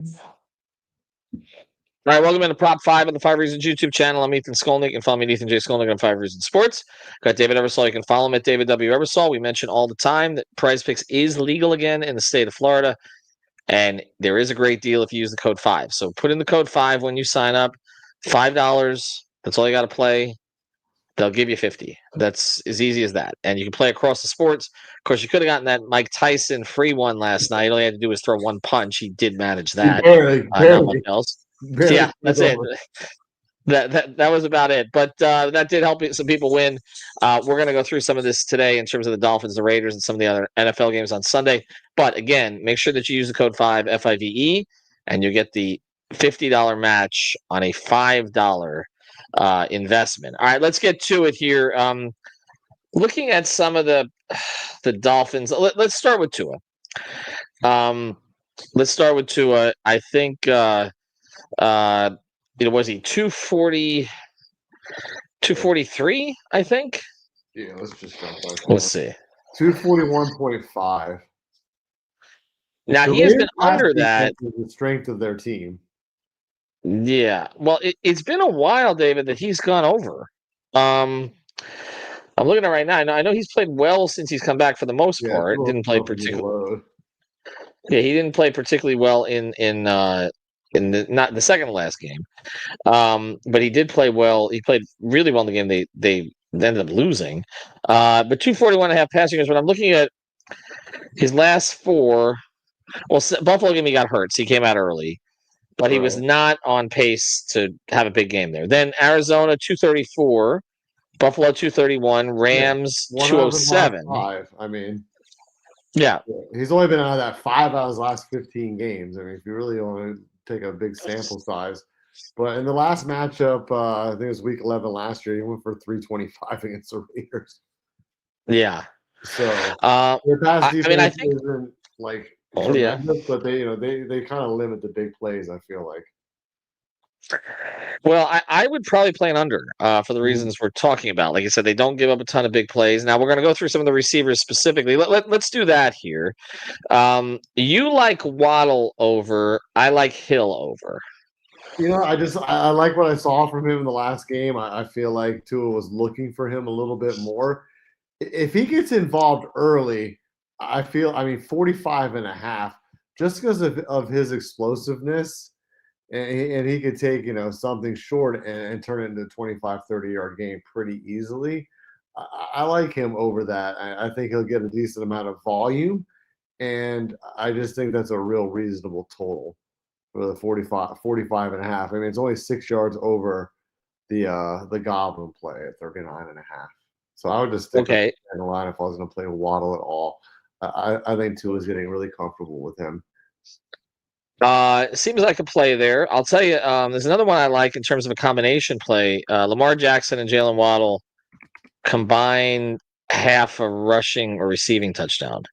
All right, welcome into Prop 5 on the 5 Reasons YouTube channel. I'm Ethan Skolnick. You can follow me at Ethan J. Skolnick on 5 Reasons Sports. Got David Ebersol. You can follow him at David W. Ebersol. We mention all the time that PrizePicks is legal again in the state of Florida, and there is a great deal if you use the code 5. So put in the code 5 when you sign up. $5. That's all you got to play. They'll give you 50. That's as easy as that. And you can play across the sports. Of course, you could have gotten that Mike Tyson free one last night. All you had to do was throw one punch. He did manage that. Barely. Not much else. Barely. Yeah, that's it. That was about it. But that did help some people win. We're going to go through some of this today in terms of the Dolphins, the Raiders, and some of the other NFL games on Sunday. But again, make sure that you use the code 5, FIVE, and you get the $50 match on a $5 investment. All right, let's get to it here. Looking at some of the Dolphins, let's start with Tua. I think was he 240, 243? I think. Yeah, let's just jump on. Let's see. 241.5. Now he has been under that. The strength of their team. Yeah, well, it's been a while, David, that he's gone over. I'm looking at it right now. I know he's played well since he's come back for the most part. Didn't play particularly. Yeah, he didn't play particularly well in not the second to last game, but he did play well. He played really well in the game. They ended up losing, but 241.5 passing yards. When I'm looking at his last four, well, Buffalo game he got hurt, so he came out early. But he was not on pace to have a big game there. Then Arizona 234, Buffalo 231, Rams 207. I mean, yeah, he's only been out of that 5 out of his last 15 games. I mean, if you really want to take a big sample size, but in the last matchup, I think it was week 11 last year, he went for 325 against the Raiders. Yeah. So their pass defense I think isn't like. Tremendous, but they kind of limit the big plays, I feel like. Well, I would probably play an under for the reasons we're talking about. Like I said, they don't give up a ton of big plays. Now we're going to go through some of the receivers specifically. Let's do that here. You like Waddle over. I like Hill over. I like what I saw from him in the last game. I feel like Tua was looking for him a little bit more. If he gets involved early, I mean, 45.5, just because of his explosiveness, and he could take, something short and turn it into a 25, 30-yard game pretty easily. I like him over that. I think he'll get a decent amount of volume, and I just think that's a real reasonable total for the 45.5. I mean, it's only 6 yards over the Goblin play at 39.5. So I would just stick with the line if I was going to play Waddle at all. I think Tua is getting really comfortable with him. Seems like a play there. I'll tell you, there's another one I like in terms of a combination play. Lamar Jackson and Jalen Waddle combine half a rushing or receiving touchdown.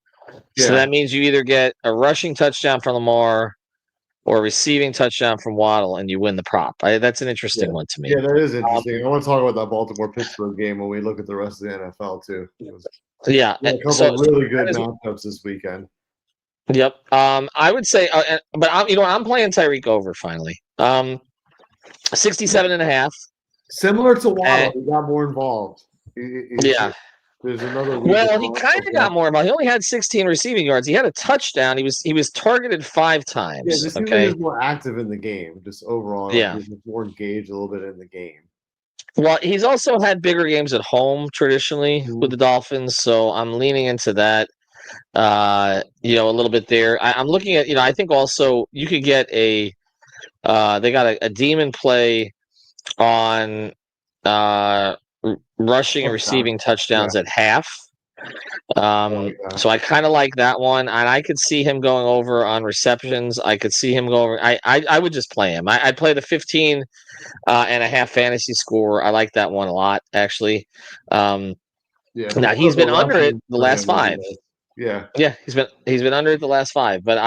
Yeah. So that means you either get a rushing touchdown from Lamar or a receiving touchdown from Waddle, and you win the prop. That's an interesting one to me. Yeah, that is interesting. I want to talk about that Baltimore-Pittsburgh game when we look at the rest of the NFL, too. Yeah, a couple of really good matchups this weekend. Yep. I would say, but I'm playing Tyreek over finally. 67.5. Similar to Waddle, he got more involved. Yeah. There's another. Well, he kind of got more involved. He only had 16 receiving yards. He had a touchdown. He was targeted 5 times. Yeah, just he was more active in the game. Just overall, yeah, he was more engaged a little bit in the game. Well, he's also had bigger games at home traditionally with the Dolphins, so I'm leaning into that. A little bit there. I'm looking at, I think also you could get they got a demon play on rushing and receiving touchdowns at half. So I kind of like that one, and I could see him going over on receptions. I could see him go over. I would just play him. I'd play the 15.5 fantasy score. I like that one a lot, actually. Now he's been under it the last 5. Yeah, he's been under it the last 5, but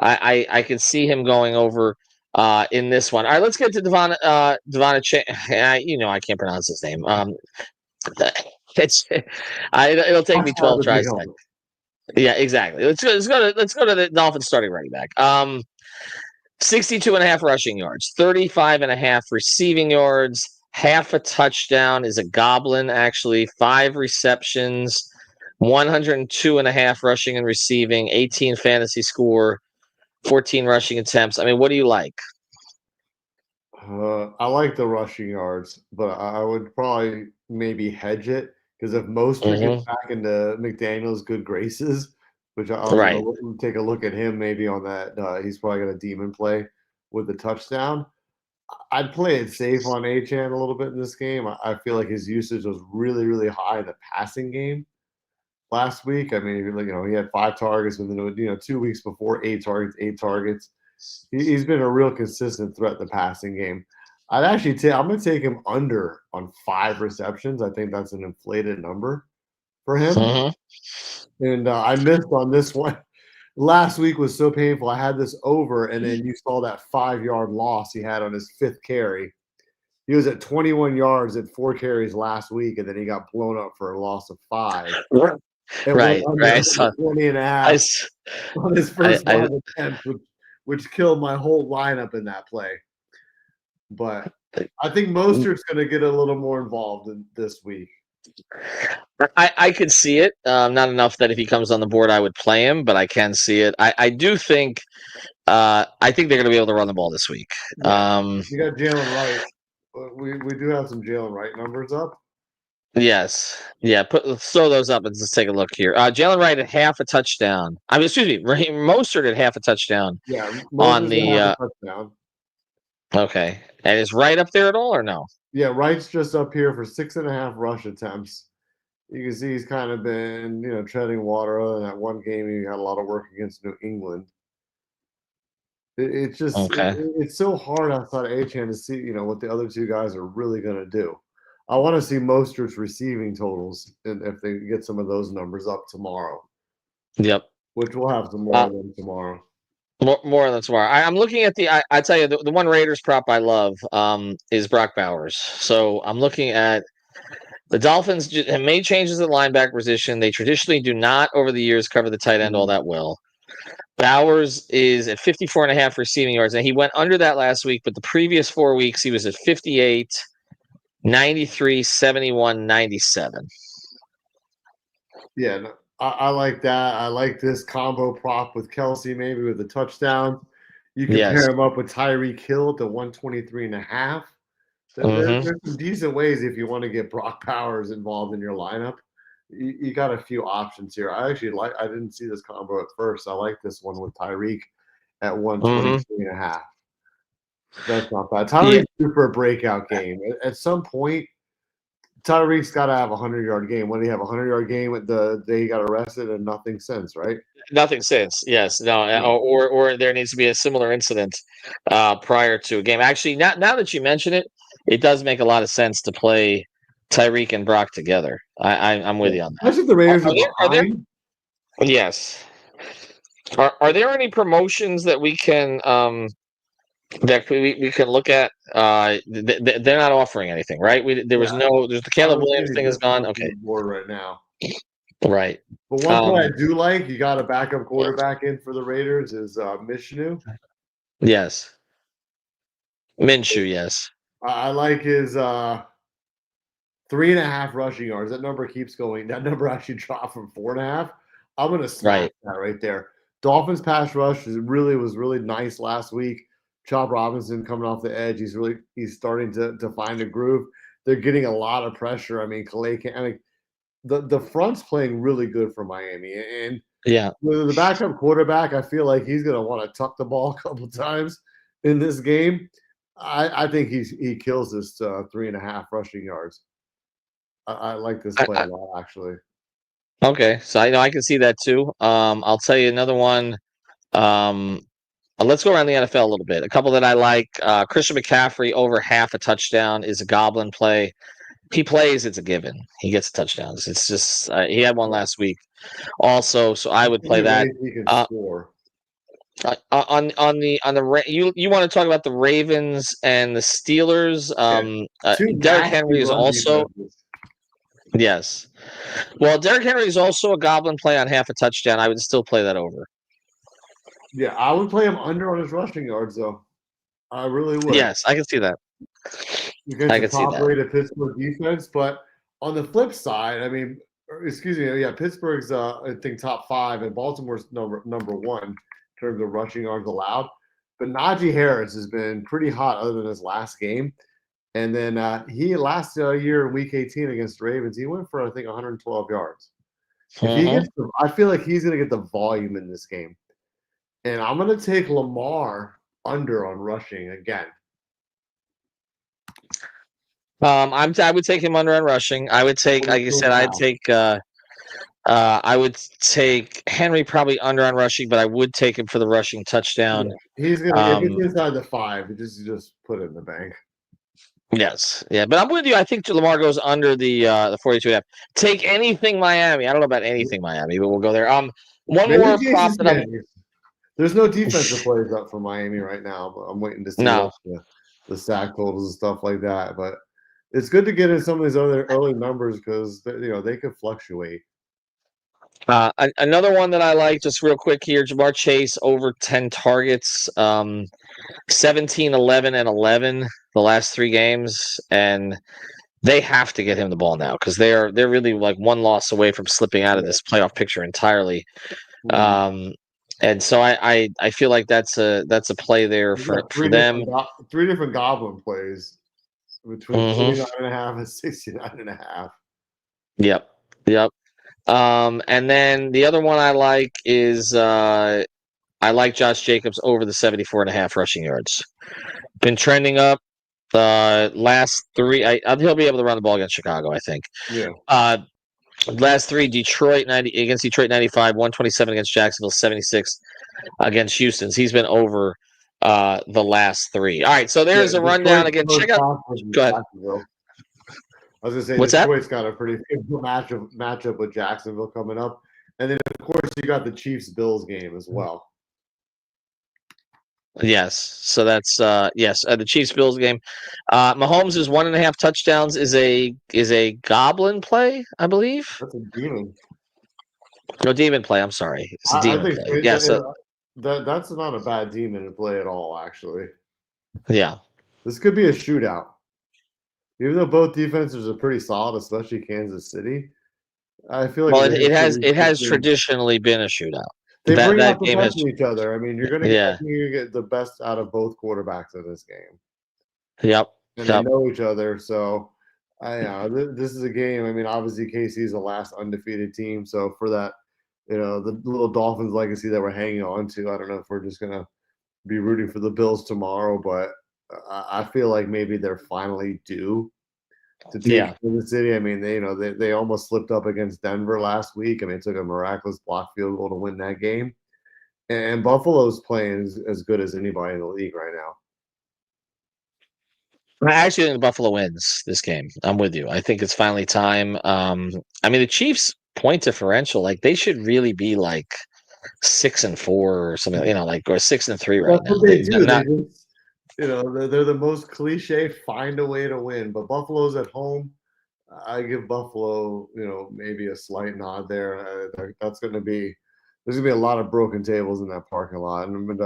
I could see him going over in this one. All right, let's get to Devon. I can't pronounce his name. It'll take me 12 tries. Yeah, exactly. Let's go to the Dolphins starting running back. 62.5 rushing yards, 35.5 receiving yards, half a touchdown, is a goblin, actually. 5 receptions, 102.5 rushing and receiving, 18 fantasy score, 14 rushing attempts. I mean, what do you like? I like the rushing yards, but I would probably maybe hedge it because if Mostert gets back into McDaniel's good graces, which I was going to take a look at him maybe on that. He's probably going to demon play with the touchdown. I'd play it safe on Achane a little bit in this game. I feel like his usage was really, really high in the passing game last week. I mean, he had 5 targets within 2 weeks before, 8 targets. He's been a real consistent threat in the passing game. I'm going to take him under on 5 receptions. I think that's an inflated number for him. And I missed on this one. Last week was so painful. I had this over, and then you saw that 5-yard loss he had on his 5th carry. He was at 21 yards at 4 carries last week, and then he got blown up for a loss of 5. Right. 20 and a half on his first 5 attempts, which killed my whole lineup in that play. But I think Mostert's going to get a little more involved this week. I could see it. Not enough that if he comes on the board, I would play him, but I can see it. I do think they're going to be able to run the ball this week. Yeah. You got Jalen Wright. We do have some Jalen Wright numbers up. Yes. Yeah. Throw those up and let's take a look here. Jalen Wright at half a touchdown. Mostert at half a touchdown. Yeah. On the touchdown. Okay. And is Wright up there at all or no? Yeah, Wright's just up here for 6.5 rush attempts. You can see he's kind of been, treading water. Other than that one game, he had a lot of work against New England. It's just it's so hard outside of Achane to see, what the other 2 guys are really going to do. I want to see Mostert's receiving totals, and if they get some of those numbers up tomorrow. Yep. Which we'll have some more of them tomorrow. More than tomorrow. I'm looking at I tell you, the one Raiders prop I love is Brock Bowers. So I'm looking at the Dolphins have made changes at linebacker position. They traditionally do not, over the years, cover the tight end all that well. Bowers is at 54.5 receiving yards, and he went under that last week, but the previous 4 weeks he was at 58, 93, 71, 97. Yeah, I like that. I like this combo prop with Kelsey, maybe with a touchdown. You can pair him up with Tyreek Hill to 123.5. There's some decent ways if you want to get Brock Bowers involved in your lineup. You got a few options here. I didn't see this combo at first. I like this one with Tyreek at 123.5. That's not bad. Tyreek's due for a breakout game. At some point, Tyreek's got to have a 100-yard game. When did he have a 100-yard game at the day he got arrested and nothing since, right? Nothing since, yes. No, or there needs to be a similar incident prior to a game. Actually, now that you mention it, it does make a lot of sense to play Tyreek and Brock together. I'm with you on that. I think the Raiders are behind. Yes. Are there any promotions that we can that we can look at? They're not offering anything, right? There's the Caleb Williams thing is gone. Okay. Board right now. Right. But one play I do like, you got a backup quarterback in for the Raiders, is Minshew. Yes. Minshew, yes. I like his 3.5 rushing yards. That number keeps going. That number actually dropped from 4.5. I'm going to smack that right there. Dolphins pass rush was really nice last week. Chop Robinson coming off the edge. He's starting to find a groove. They're getting a lot of pressure. I mean, the front's playing really good for Miami. And with the backup quarterback, I feel like he's going to want to tuck the ball a couple times in this game. I think he kills this 3.5 rushing yards. I like this play a lot, actually. Okay, so I can see that too. I'll tell you another one. Let's go around the NFL a little bit. A couple that I like. Christian McCaffrey over half a touchdown is a goblin play. He plays, it's a given. He gets touchdowns. It's just he had one last week also, so I would play that. He can score. On the you want to talk about the Ravens and the Steelers? Derrick Henry is also yes. Well, Derrick Henry is also a goblin play on half a touchdown. I would still play that over. Yeah, I would play him under on his rushing yards, though. I really would. Yes, I can see that. Against I the can see that. top-rated Pittsburgh defense. But on the flip side, I mean, excuse me, yeah, Pittsburgh's I think top 5, and Baltimore's number 1 in terms of rushing yards allowed. But Najee Harris has been pretty hot other than his last game. And then he last year in Week 18 against the Ravens, he went for I think 112 yards. If he gets, I feel like he's going to get the volume in this game, and I'm going to take Lamar under on rushing again. I would take him under on rushing. I would take, like you said, I would take Henry probably under on rushing, but I would take him for the rushing touchdown. Yeah, he's gonna if it's inside the 5, just put it in the bank. Yes, yeah, but I'm with you. I think Lamar goes under the 42.5. Take anything Miami. I don't know about anything Miami, but we'll go there. One Maybe more prop that there's no defensive plays up for Miami right now, but I'm waiting to see the sack totals and stuff like that. But it's good to get in some of these other early numbers because they could fluctuate. Another one that I like, just real quick here, Jamar Chase over 10 targets, 17, 11, and 11 the last 3 games, and they have to get him the ball now because they're really like one loss away from slipping out of this playoff picture entirely. And so I feel like that's a play there for them. 3 different goblin plays between 49.5 and 69.5. Yep. And then the other one I like is I like Josh Jacobs over the 74.5 rushing yards. Been trending up last 3. He'll be able to run the ball against Chicago, I think. Yeah. Last 3, Detroit 90 against Detroit 95, 127 against Jacksonville, 76 against Houston's. He's been over the last 3. All right, so there's a rundown again. Check out. Go ahead. I was gonna say What's Detroit's got a pretty good matchup with Jacksonville coming up, and then of course you got the Chiefs-Bills game as well. Yes, so that's the Chiefs-Bills game. Mahomes' 1.5 touchdowns is a goblin play, I believe. That's a demon. No, demon play. I'm sorry, it's a demon play. Yeah, so that's not a bad demon play at all, actually. Yeah, this could be a shootout. Even though both defenses are pretty solid, especially Kansas City, I feel like it has traditionally been a shootout. They bring out the best in each other. I mean, you're going to get the best out of both quarterbacks in this game. Yep. And they know each other, so this is a game. I mean, obviously KC is the last undefeated team, so for that, the little Dolphins legacy that we're hanging on to, I don't know if we're just going to be rooting for the Bills tomorrow, but I feel like maybe they're finally due to take Kansas City. I mean, they almost slipped up against Denver last week. I mean, it took a miraculous block field goal to win that game. And Buffalo's playing as good as anybody in the league right now. I actually think Buffalo wins this game. I'm with you. I think it's finally time. I mean, the Chiefs' point differential, like they should really be like 6-4 or something, or 6-3 right now. They do. They're the most cliche find a way to win, but Buffalo's at home. I give Buffalo, maybe a slight nod there. There's going to be a lot of broken tables in that parking lot, and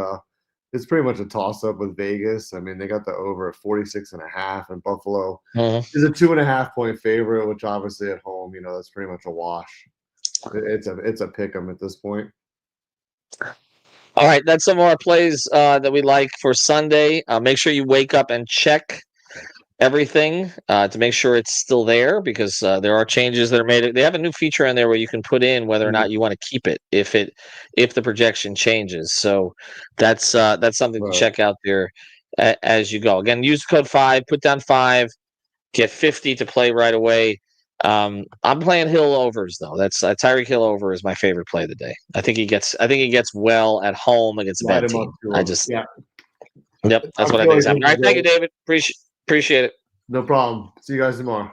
it's pretty much a toss up with Vegas. I mean, they got the over at 46.5, and Buffalo is a 2.5-point favorite, which obviously at home, that's pretty much a wash. It's a pick 'em at this point. All right, that's some of our plays that we like for Sunday. Make sure you wake up and check everything to make sure it's still there, because there are changes that are made. They have a new feature in there where you can put in whether or not you want to keep it if the projection changes. So that's something to check out there as you go. Again, use code 5, put down 5, get 50 to play right away. I'm playing Hill overs though. That's Tyreek Hill over is my favorite play of the day. I think he gets well at home against a bad team. Yep, that's what I think is happening. All right, thank you, David. Appreciate it. No problem. See you guys tomorrow.